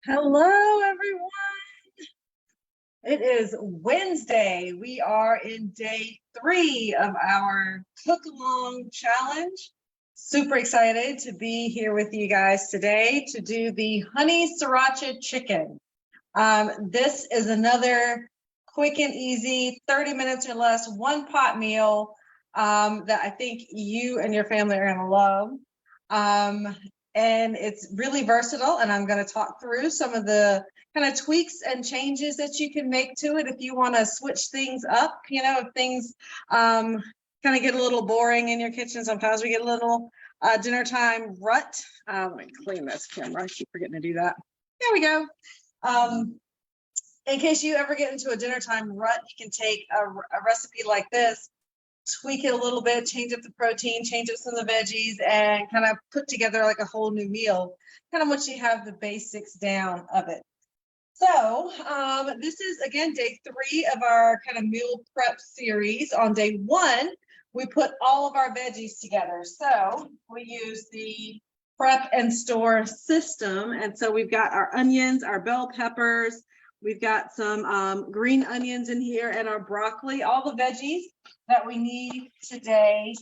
Hello, everyone. It is Wednesday. We are in day 3 of our cook along challenge. Super excited to be here with you guys today to do the honey sriracha chicken. This is another quick and easy 30 minutes or less, one pot meal that I think you and your family are going to love. And it's really versatile, and I'm going to talk through some of the kind of tweaks and changes that you can make to it if you want to switch things up. If things kind of get a little boring in your kitchen, sometimes we get a little dinner time rut. Let me clean this camera. I keep forgetting to do that. There we go. In case you ever get into a dinner time rut, you can take a recipe like this, tweak it a little bit, change up the protein, change up some of the veggies, and kind of put together like a whole new meal, kind of once you have the basics down of it. So this is, again, day 3 of our kind of meal prep series. On day 1, we put all of our veggies together. So we use the prep and store system. And so we've got our onions, our bell peppers, we've got some green onions in here, and our broccoli, all the veggies that we need today.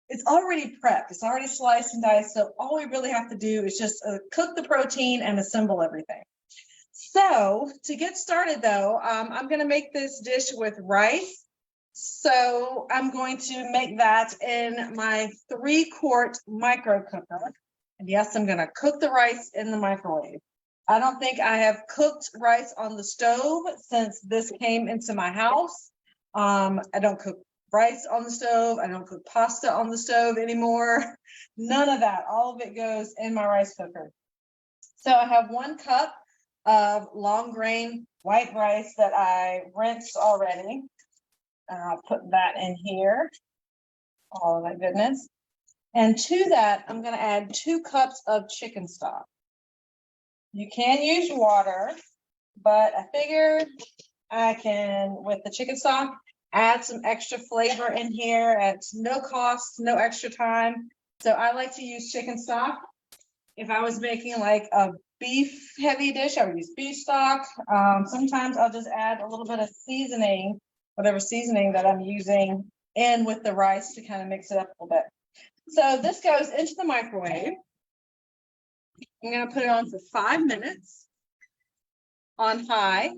It's already prepped, it's already sliced and diced, so all we really have to do is just cook the protein and assemble everything. So to get started though, I'm going to make this dish with rice. So I'm going to make that in my 3-quart micro cooker. And yes, I'm going to cook the rice in the microwave. I don't think I have cooked rice on the stove since this came into my house. I don't cook rice on the stove. I don't cook pasta on the stove anymore. None of that. All of it goes in my rice cooker. So I have 1 cup of long grain white rice that I rinsed already. I'll put that in here. Oh my goodness. And to that, I'm going to add 2 cups of chicken stock. You can use water, but I figure I can, with the chicken stock, add some extra flavor in here at no cost, no extra time. So I like to use chicken stock. If I was making like a beef heavy dish, I would use beef stock. Sometimes I'll just add a little bit of seasoning, whatever seasoning that I'm using, in with the rice to kind of mix it up a little bit. So this goes into the microwave. I'm going to put it on for 5 minutes on high.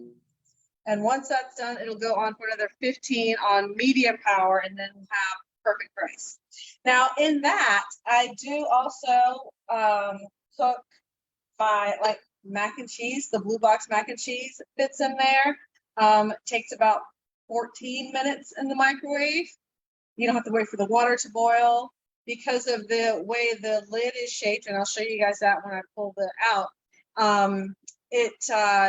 And once that's done, it'll go on for another 15 on medium power, and then we'll have perfect rice. Now, in that, I do also cook my mac and cheese. The blue box mac and cheese fits in there. It takes about 14 minutes in the microwave. You don't have to wait for the water to boil because of the way the lid is shaped, and I'll show you guys that when I pull it out. It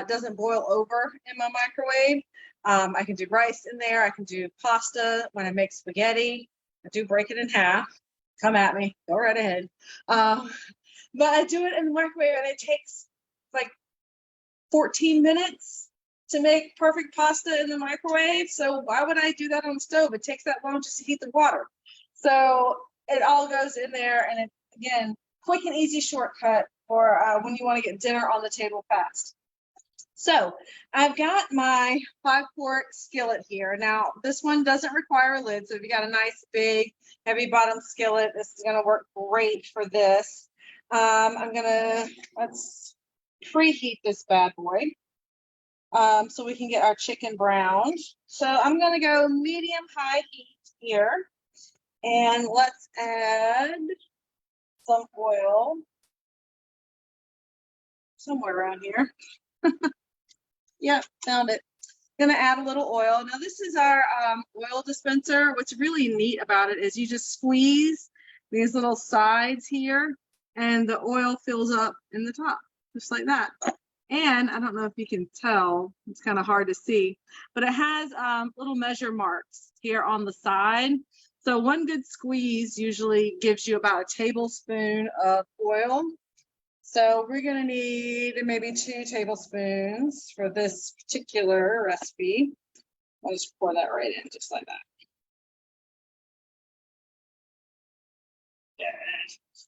doesn't boil over in my microwave. I can do rice in there. I can do pasta when I make spaghetti. I do break it in half. Come at me. Go right ahead. But I do it in the microwave, and it takes like 14 minutes to make perfect pasta in the microwave. So why would I do that on the stove? It takes that long just to heat the water. So it all goes in there, and it's, again, quick and easy shortcut for when you want to get dinner on the table fast. So I've got my 5-quart skillet here. Now, this one doesn't require a lid, so if you got a nice big heavy bottom skillet, this is going to work great for this. Let's preheat this bad boy so we can get our chicken browned. So I'm going to go medium high heat here, and let's add some oil somewhere around here. Yep, found it. Gonna add a little oil. Now this is our oil dispenser. What's really neat about it is you just squeeze these little sides here, and the oil fills up in the top, just like that. And I don't know if you can tell, it's kind of hard to see, but it has little measure marks here on the side. So 1 good squeeze usually gives you about a tablespoon of oil. So we're going to need maybe 2 tablespoons for this particular recipe. I'll just pour that right in, just like that.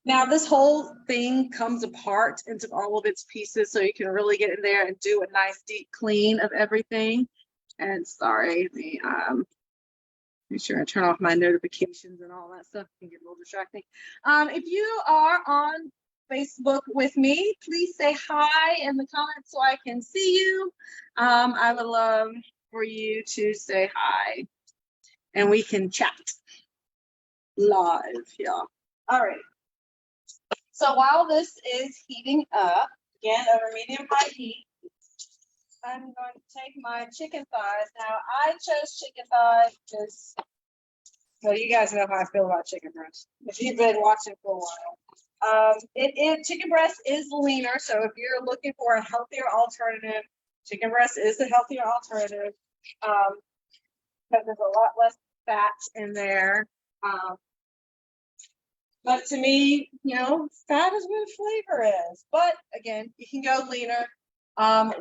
Now this whole thing comes apart into all of its pieces, so you can really get in there and do a nice deep clean of everything. And sorry, make sure I turn off my notifications and all that stuff. It can get a little distracting. If you are on Facebook with me, please say hi in the comments so I can see you. I would love for you to say hi and we can chat live here. All right. So while this is heating up, again, over medium-high heat, I'm going to take my chicken thighs. Now, I chose chicken thighs because, well, you guys know how I feel about chicken breast, if you've been watching for a while. Chicken breast is leaner, so if you're looking for a healthier alternative, chicken breast is the healthier alternative because there's a lot less fat in there. But to me, you know, fat is where the flavor is. But again, you can go leaner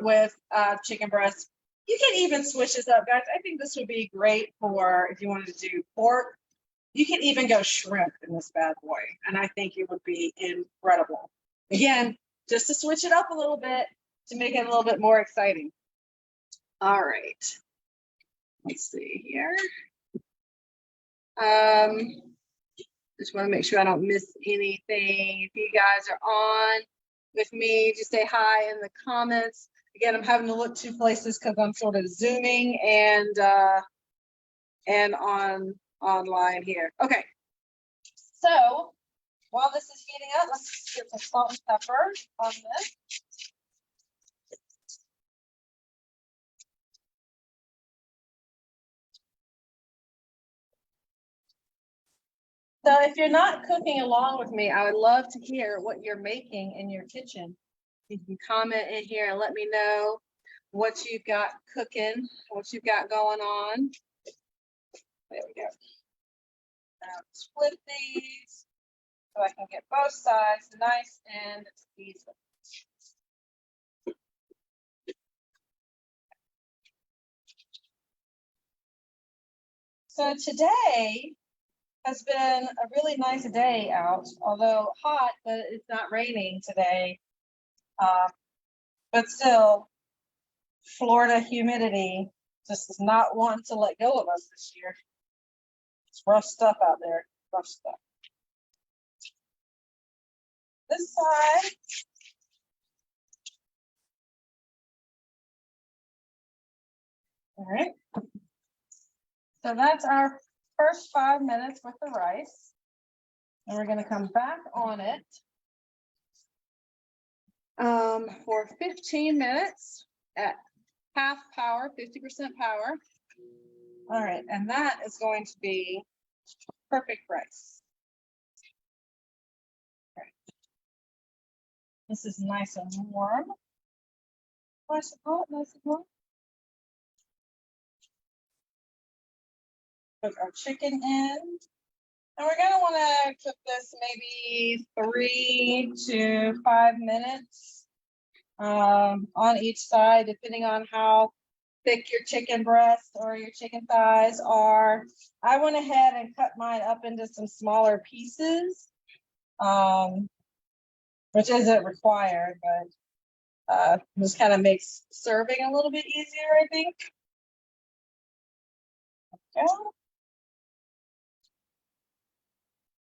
with chicken breast. You can even switch this up, guys. I think this would be great for if you wanted to do pork. You can even go shrimp in this bad boy, and I think it would be incredible. Again, just to switch it up a little bit to make it a little bit more exciting. All right. Let's see here. Just want to make sure I don't miss anything. If you guys are on with me, just say hi in the comments. Again, I'm having to look two places because I'm sort of zooming and online here. Okay. So while this is heating up, let's get some salt and pepper on this. So if you're not cooking along with me, I would love to hear what you're making in your kitchen. You can comment in here and let me know what you've got cooking, what you've got going on. There we go. Now split these so I can get both sides nice and easy. So today has been a really nice day out, although hot, but it's not raining today. But still, Florida humidity just does not want to let go of us this year. It's rough stuff out there, rough stuff. This side. All right. So that's our first 5 minutes with the rice. And we're going to come back on it for 15 minutes at half power, 50% power. All right, and that is going to be perfect rice. Okay. This is nice and warm. Nice and hot, nice and warm. Put our chicken in. And we're going to want to cook this maybe 3 to 5 minutes on each side, depending on how thick your chicken breast or your chicken thighs are. I went ahead and cut mine up into some smaller pieces, which isn't required, but just kind of makes serving a little bit easier, I think. Okay.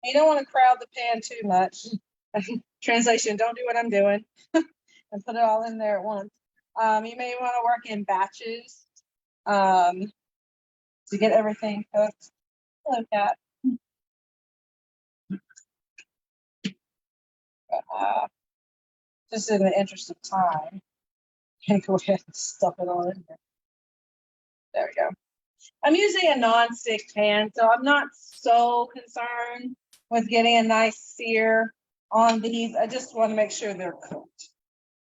You don't want to crowd the pan too much. Translation, don't do what I'm doing and put it all in there at once. You may want to work in batches to get everything cooked. Hello, cat. Just in the interest of time, I go ahead and stuff it all in there. There we go. I'm using a non-stick pan, so I'm not so concerned with getting a nice sear on these. I just want to make sure they're cooked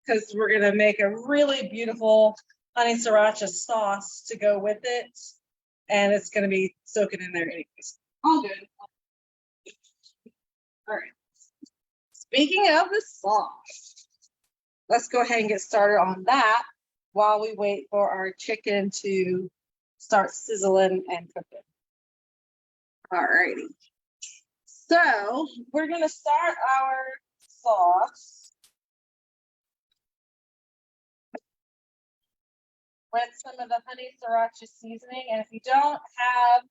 because we're going to make a really beautiful honey sriracha sauce to go with it, and it's going to be soaking in there anyways. All good. All right. Speaking of the sauce, let's go ahead and get started on that while we wait for our chicken to start sizzling and cooking. All righty. So we're going to start our sauce with some of the honey sriracha seasoning. And if you don't have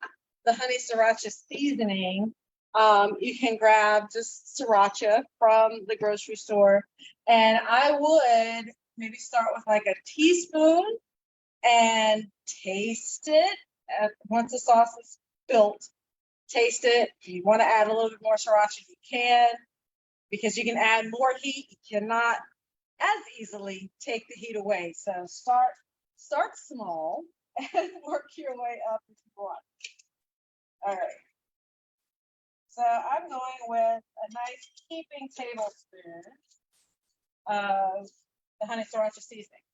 the honey sriracha seasoning, you can grab just sriracha from the grocery store. And I would maybe start with like a teaspoon and taste it. Once the sauce is built, taste it. If you want to add a little bit more sriracha, you can, because you can add more heat. You cannot as easily take the heat away. So start small and work your way up if you want. All right. So I'm going with a nice heaping tablespoon of the honey sriracha seasoning.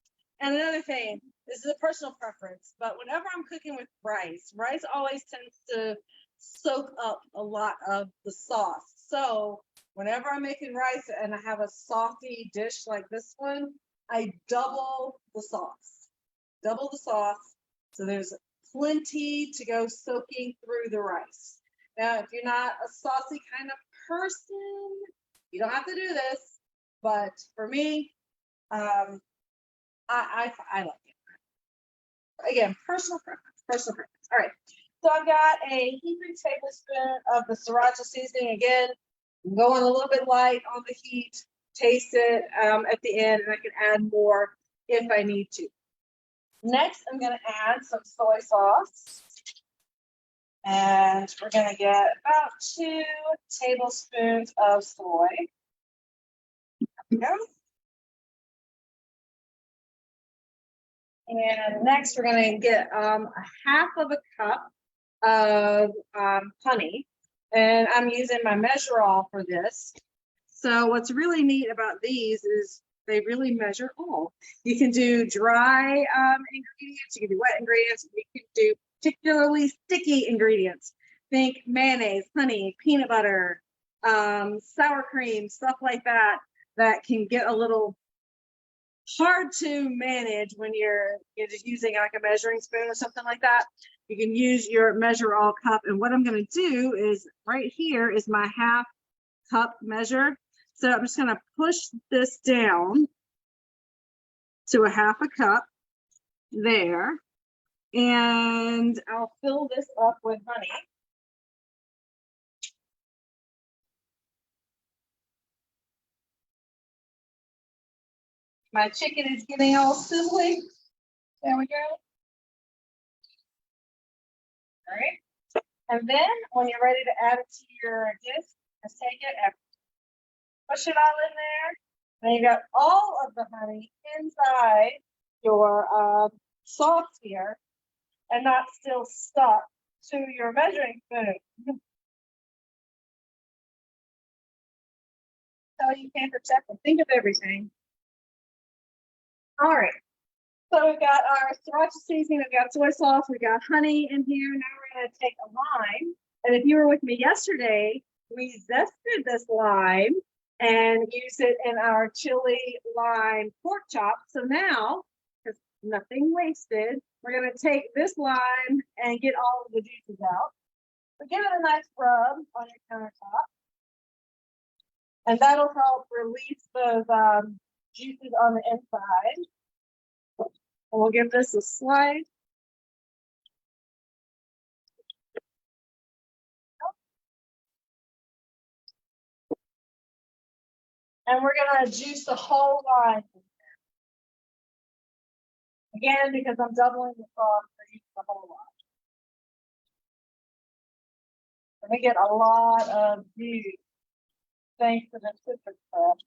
And another thing, this is a personal preference, but whenever I'm cooking with rice always tends to soak up a lot of the sauce. So whenever I'm making rice and I have a salty dish like this one, I double the sauce. Double the sauce, so there's plenty to go soaking through the rice. Now, if you're not a saucy kind of person, you don't have to do this, but for me, I like it. Again, personal preference. All right, so I've got a heaping tablespoon of the sriracha seasoning. Again, I'm going a little bit light on the heat. Taste it at the end, and I can add more if I need to. Next, I'm going to add some soy sauce. And we're going to get about 2 tablespoons of soy. There we go. And next, we're going to get a half of a cup of honey. And I'm using my measure-all for this. So what's really neat about these is they really measure all. You can do dry ingredients, you can do wet ingredients, you can do particularly sticky ingredients. Think mayonnaise, honey, peanut butter, sour cream, stuff like that, that can get a little hard to manage when you're just using like a measuring spoon or something like that. You can use your measure all cup. And what I'm going to do is right here is my half cup measure. So I'm just going to push this down to a half a cup there. And I'll fill this up with honey. My chicken is getting all sizzling. There we go. All right. And then when you're ready to add it to your dish, just take it and push it all in there. Then you got all of the honey inside your sauce here and not still stuck to your measuring spoon. So you can't protect and think of everything. All right. So we've got our sriracha seasoning, we've got soy sauce, we've got honey in here. Now we're going to take a lime. And if you were with me yesterday, we zested this lime and used it in our chili lime pork chop. So now, because nothing wasted, we're going to take this lime and get all of the juices out. So give it a nice rub on your countertop. And that'll help release those juices on the inside. And we'll give this a slide. And we're going to juice the whole lime. Again, because I'm doubling the sauce, we're using the whole lime. And we get a lot of juice thanks to the citrus stuff.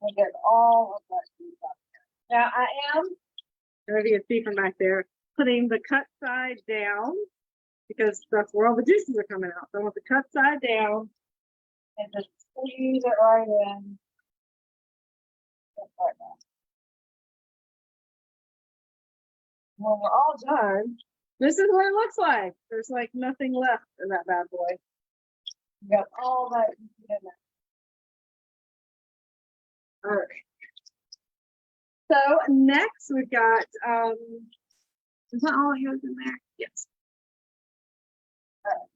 We get all of that juice up there. Now I am, already you see from back there, putting the cut side down because that's where all the juices are coming out. So I want the cut side down and just squeeze it right in. Just like that. When we're all done, this is what it looks like. There's like nothing left in that bad boy. You got all that in there. All right. So next we've got, is that all yours in there? Yes. All right.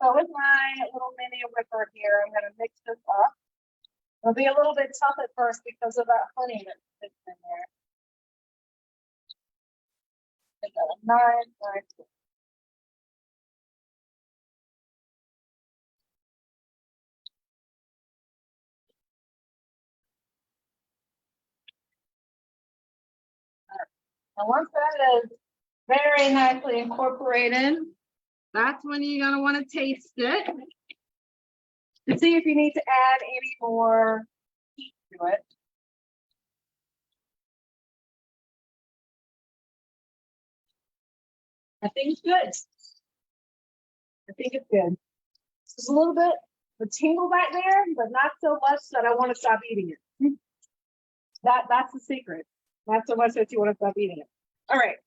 So with my little mini whipper here, I'm going to mix this up. It'll be a little bit tough at first because of that honey that's in there. Get that nice. And once that is very nicely incorporated, that's when you're going to want to taste it to see if you need to add any more heat to it. I think it's good. I think it's good. Just a little bit of a tingle back there, but not so much that I want to stop eating it. That's the secret. Not so much that you want to stop eating it. All right,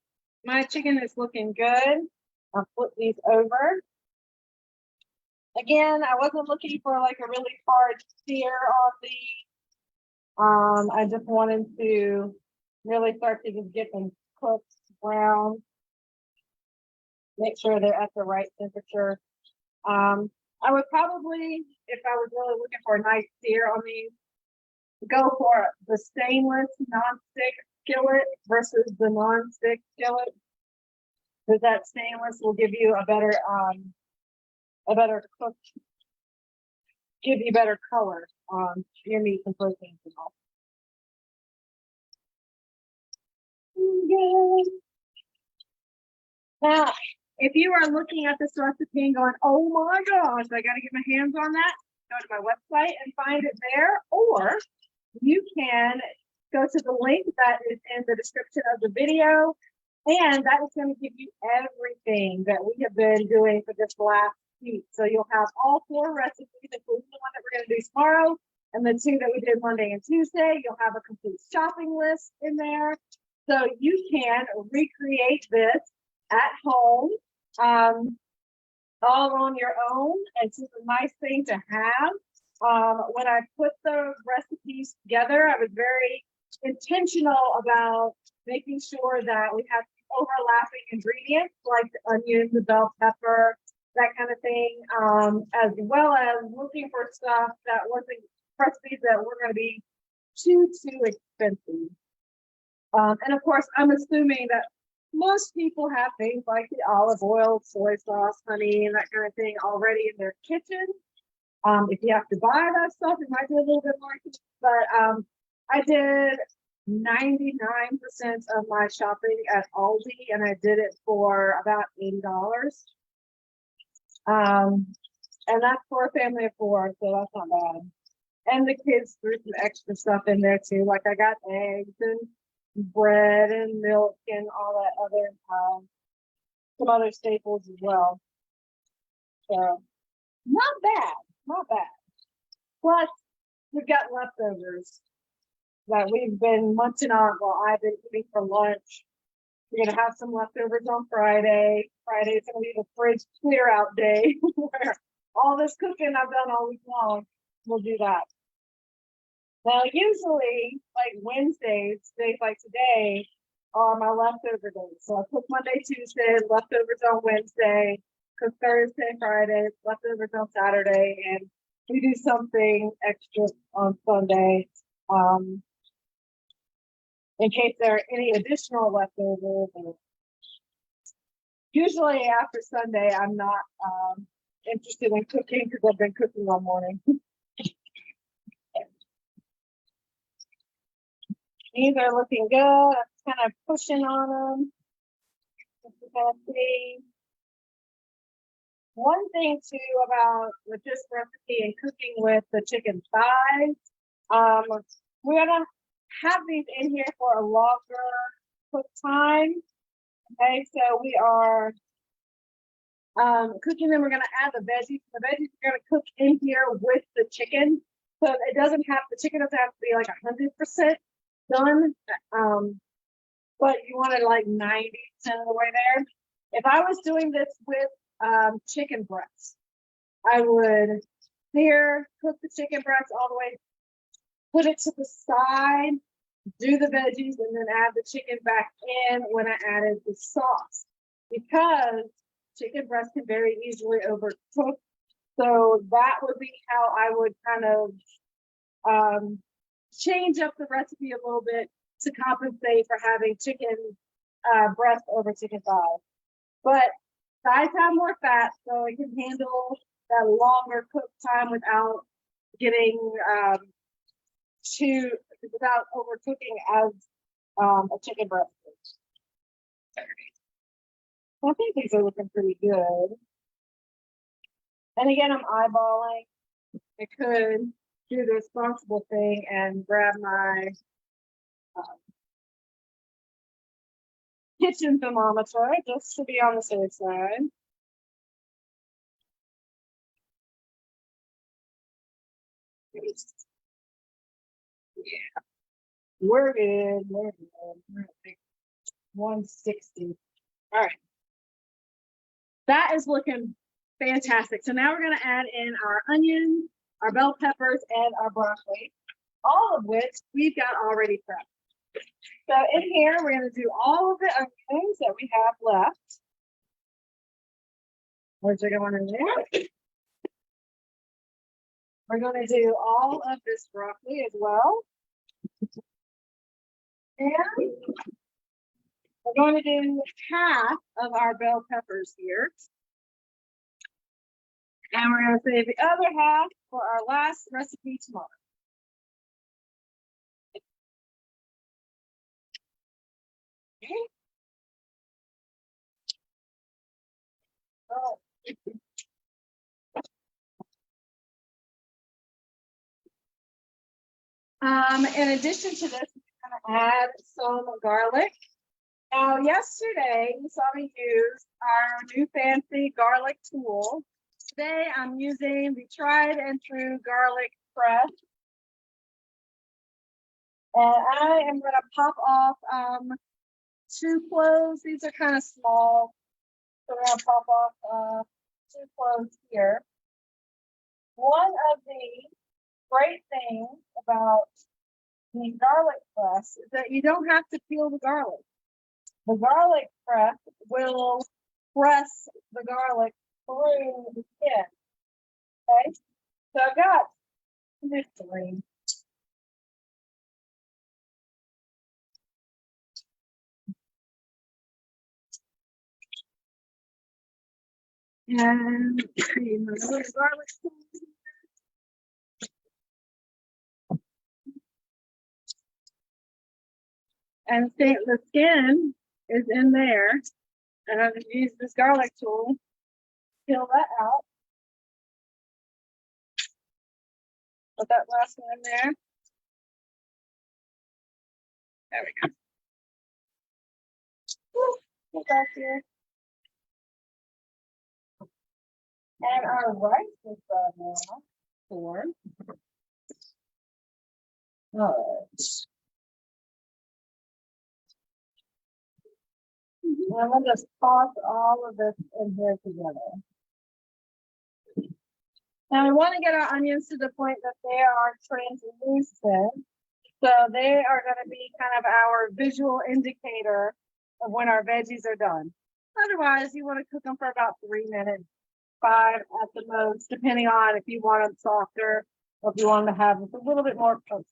my chicken is looking good. I'll flip these over. Again, I wasn't looking for like a really hard sear on these. I just wanted to really start to just get them cooked brown. Make sure they're at the right temperature. I would probably, if I was really looking for a nice sear on these, go for the stainless non-stick skillet versus the non-stick skillet, because that stainless will give you a better cook, give you better color on your meats and proteins and all. Now, if you are looking at this recipe and going, oh my gosh, I got to get my hands on that, go to my website and find it there, or you can go to the link that is in the description of the video, and that is going to give you everything that we have been doing for this last week. So you'll have all 4 recipes, including the one that we're going to do tomorrow, and the 2 that we did Monday and Tuesday. You'll have a complete shopping list in there, so you can recreate this at home, all on your own. It's just a nice thing to have. When I put the recipes together, I was very intentional about making sure that we have overlapping ingredients like the onion, the bell pepper, that kind of thing, as well as looking for stuff that wasn't recipes that were going to be too expensive. And of course, I'm assuming that most people have things like the olive oil, soy sauce, honey, and that kind of thing already in their kitchen. If you have to buy that stuff, it might be a little bit more, but I did 99% of my shopping at Aldi, and I did it for about $80. And that's for a family of 4, so that's not bad. And the kids threw some extra stuff in there too, like I got eggs and bread and milk and all that other some other staples as well. So not bad. Plus, we've got leftovers that we've been munching on while I've been eating for lunch. We're gonna have some leftovers on Friday. Friday is gonna be the fridge clear out day where all this cooking I've done all week long, we'll do that. Now, usually, like Wednesdays, days like today, are my leftover days. So I cook Monday, Tuesday, leftovers on Wednesday, cook Thursday, Friday, leftovers on Saturday, and we do something extra on Sunday, in case there are any additional leftovers. Usually after Sunday, I'm not interested in cooking because I've been cooking all morning. These are looking good. I'm kind of pushing on them. See. One thing too about with this recipe and cooking with the chicken thighs, we're gonna have these in here for a longer cook time. Okay, so we are cooking them. We're gonna add the veggies. The veggies are gonna cook in here with the chicken, so it doesn't have the chicken doesn't have to be like 100% done, but you want it like 90% of the way there. If I was doing this with chicken breasts, I would cook the chicken breasts all the way, put it to the side, do the veggies, and then add the chicken back in when I added the sauce, because chicken breast can very easily overcook So that would be how I would kind of change up the recipe a little bit to compensate for having chicken breast over chicken thighs. But thighs have more fat, so it can handle that longer cook time without getting without overcooking as a chicken breast. I think these are looking pretty good. And again, I'm eyeballing. I could do the responsible thing and grab my kitchen thermometer just to be on the safe side. Yeah, we're good. We're good. We're at 160. All right. That is looking fantastic. So now we're going to add in our onions, our bell peppers, and our broccoli, all of which we've got already prepped. So in here, we're going to do all of the onions that we have left. We're going in there. We're going to do all of this broccoli as well. And we're going to do half of our bell peppers here. And we're going to save the other half for our last recipe tomorrow. Okay. Oh. In addition to this, we're going to add some garlic. Now, yesterday, you saw me use our new fancy garlic tool. Today, I'm using the tried and true garlic press. And I am going to pop off 2 cloves. These are kind of small. So we're going to pop off 2 cloves here. One of the great things about the garlic press is that you don't have to peel the garlic. The garlic press will press the garlic through the skin. Okay, so I've got this 3. And cream a little garlic. And the skin is in there. And I'm going to use this garlic tool, peel that out. Put that last one in there. There we go. Get back here. And our rice is done now. 4. All right. And I'm going to just toss all of this in here together. Now we want to get our onions to the point that they are translucent. So they are going to be kind of our visual indicator of when our veggies are done. Otherwise, you want to cook them for about 3 minutes, 5 at the most, depending on if you want them softer or if you want them to have a little bit more cooked.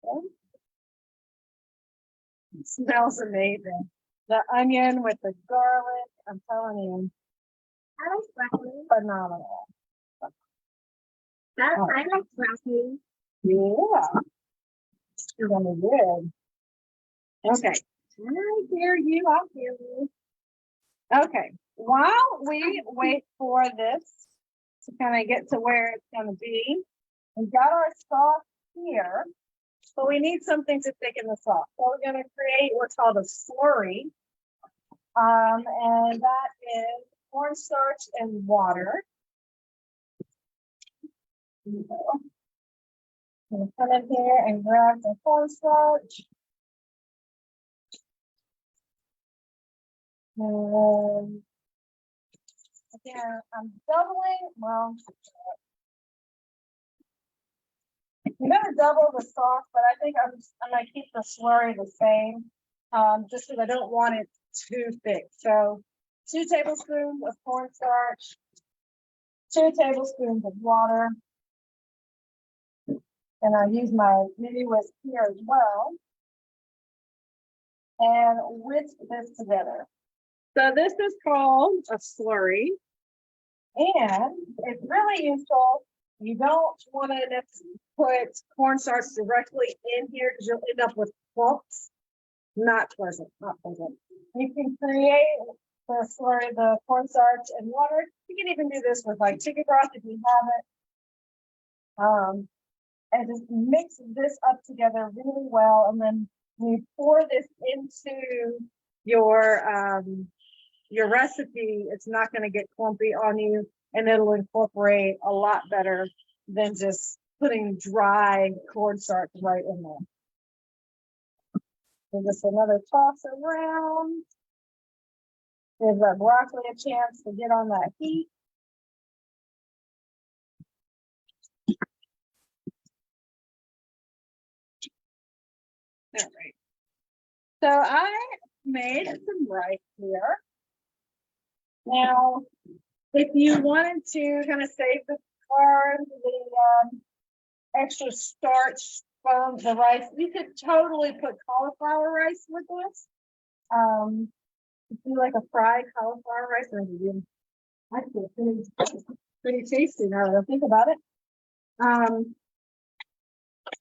Okay. It smells amazing. The onion with the garlic, I'm telling you, phenomenal. I like broccoli. Yeah. You're gonna be good. Okay. I hear you. I hear you. Okay. While we wait for this to kind of get to where it's going to be, we've got our sauce here, but we need something to thicken the sauce. So we're going to create what's called a slurry. And that is cornstarch and water. I'm going to come in here and grab some cornstarch. And again, I'm doubling, well, I'm going to double the sauce, but I think I'm going to keep the slurry the same, just because I don't want it too thick. So 2 tablespoons of cornstarch, 2 tablespoons of water, and I use my mini whisk here as well, and whisk this together. So this is called a slurry, and it's really useful. You don't want to put cornstarch directly in here because you'll end up with clumps. Not pleasant, not pleasant. You can create the slurry, the cornstarch and water. You can even do this with like chicken broth if you have it. And just mix this up together really well. And then you pour this into your recipe. It's not going to get clumpy on you, and it'll incorporate a lot better than just putting dry cornstarch right in there. Give this another toss around. Give that broccoli a chance to get on that heat. All right. So I made some rice here. Now, if you wanted to kind of save the carbs, the extra starch from the rice, you could totally put cauliflower rice with this. Do like a fried cauliflower rice, and actually pretty tasty now that I think about it.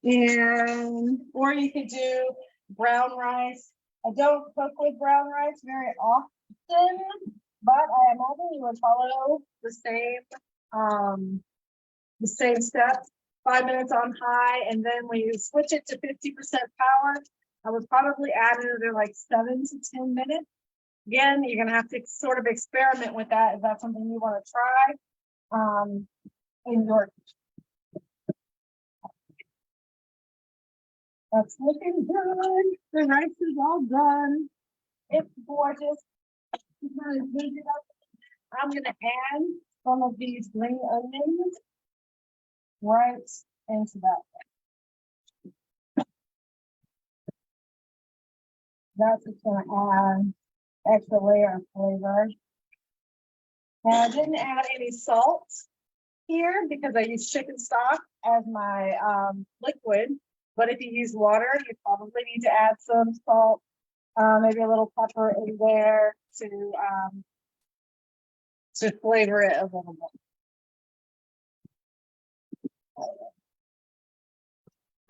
And or you could do brown rice. I don't cook with brown rice very often, but I imagine you would follow the same steps. 5 minutes on high, and then when you switch it to 50% power, I would probably add another like 7 to 10 minutes. Again, you're gonna have to sort of experiment with that if that's something you want to try. In your That's looking good. The rice is all done. It's gorgeous. I'm gonna add some of these green onions right into that. That's just gonna add extra layer of flavor. And I didn't add any salt here because I used chicken stock as my liquid. But if you use water, you probably need to add some salt, maybe a little pepper in there to flavor it a little bit.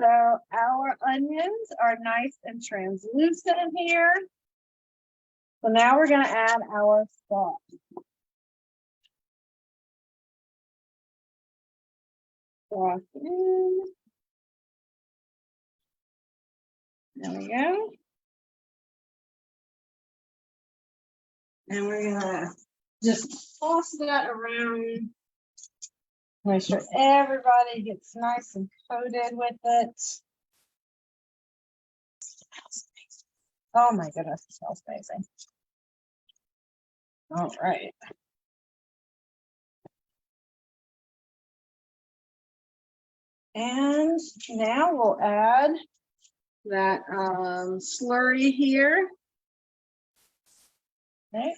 So our onions are nice and translucent here. So now we're going to add our sauce. Sauce in. There we go. And we're going to just toss that around. Make sure everybody gets nice and coated with it. Oh my goodness, it smells amazing. All right. And now we'll add that slurry here. Okay.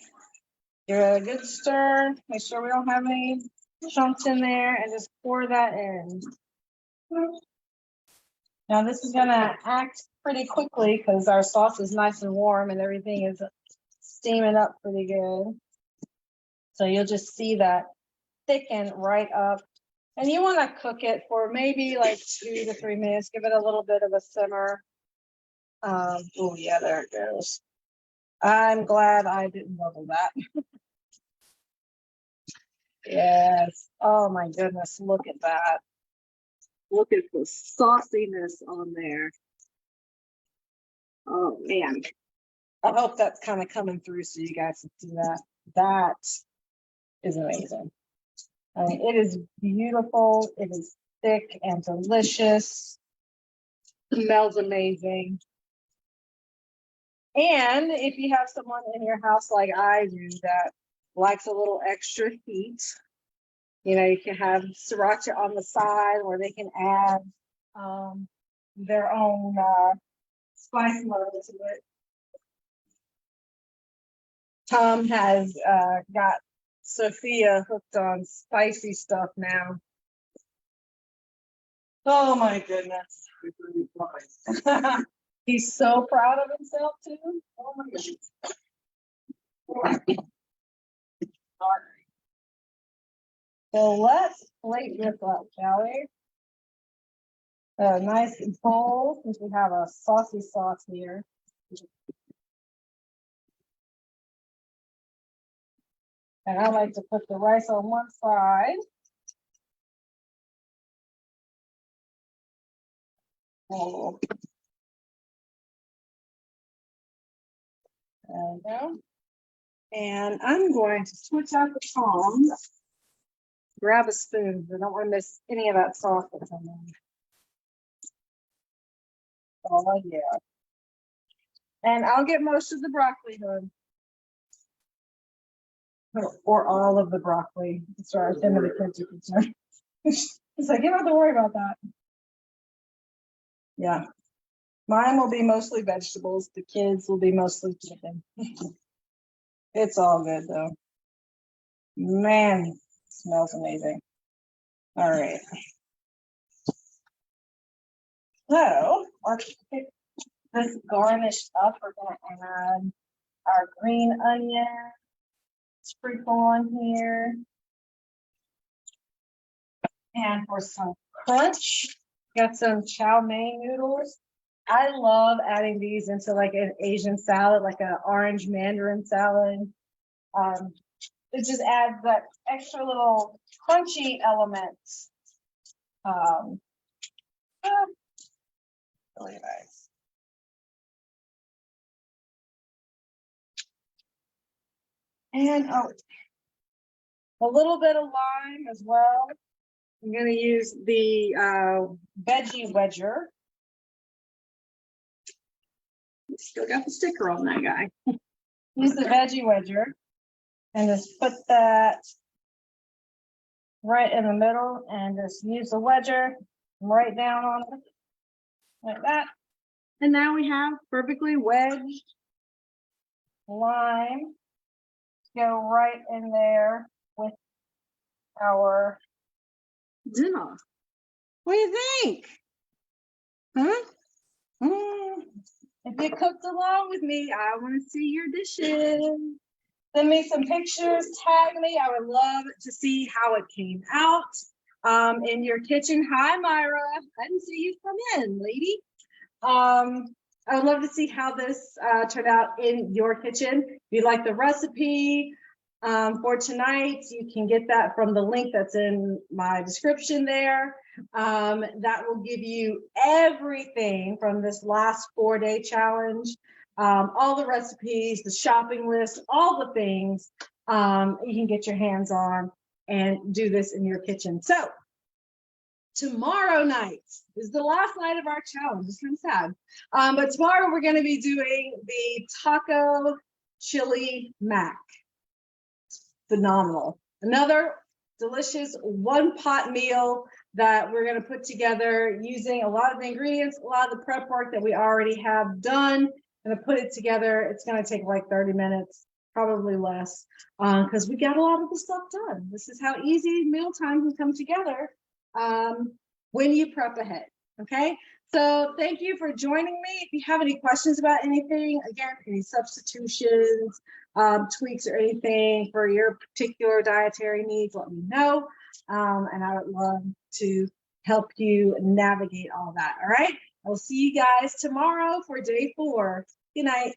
Give it a good stir. Make sure we don't have any chunks in there, and just pour that in. Now this is gonna act pretty quickly because our sauce is nice and warm and everything is steaming up pretty good. So you'll just see that thicken right up. And you want to cook it for maybe like 2 to 3 minutes. Give it a little bit of a simmer. Oh yeah, there it goes. I'm glad I didn't bubble that. Yes. Oh my goodness, look at that. Look at the sauciness on there. Oh man. I hope that's kind of coming through so you guys can see that. That is amazing. I mean, it is beautiful. It is thick and delicious. Smells amazing. And if you have someone in your house like I do that likes a little extra heat, you know, you can have sriracha on the side, or they can add their own spice level to it. Tom has got Sophia hooked on spicy stuff now. Oh my goodness. He's so proud of himself too. Oh my goodness. All right. So let's plate this up, shall we? A nice bowl, since we have a saucy sauce here. And I like to put the rice on one side. Oh. There we go. And I'm going to switch out the tongs. Grab a spoon. I don't want to miss any of that sauce that's in there. Oh yeah. And I'll get most of the broccoli hood. Or all of the broccoli, as far as some of the kids are concerned. It's like, you don't have to worry about that. Yeah. Mine will be mostly vegetables. The kids will be mostly chicken. It's all good though. Man, it smells amazing. All right. So let's get this garnished up. We're gonna add our green onion, sprinkle on here. And for some crunch, got some chow mein noodles. I love adding these into like an Asian salad, like an orange mandarin salad. It just adds that extra little crunchy element. Really nice. And a little bit of lime as well. I'm going to use the veggie wedger. Still got the sticker on that guy. Use the veggie wedger and just put that right in the middle and just use the wedger right down on it like that. And now we have perfectly wedged lime. Go right in there with our dinner. What do you think? Huh? If you cooked along with me, I want to see your dishes. Send me some pictures, tag me. I would love to see how it came out in your kitchen. Hi, Myra. I didn't see you come in, lady. I would love to see how this turned out in your kitchen. If you like the recipe for tonight, you can get that from the link that's in my description there. That will give you everything from this last 4-day challenge, all the recipes, the shopping list, all the things you can get your hands on and do this in your kitchen. So tomorrow night is the last night of our challenge. It's kind of sad. But tomorrow we're going to be doing the taco chili mac. Phenomenal. Another delicious one pot meal that we're going to put together using a lot of the ingredients, a lot of the prep work that we already have done. I'm going to put it together. It's going to take like 30 minutes, probably less, because we got a lot of the stuff done. This is how easy mealtime can come together when you prep ahead. Okay. So thank you for joining me. If you have any questions about anything, again, any substitutions, tweaks or anything for your particular dietary needs, let me know. And I would love to help you navigate all that. All right. I will see you guys tomorrow for day 4. Good night.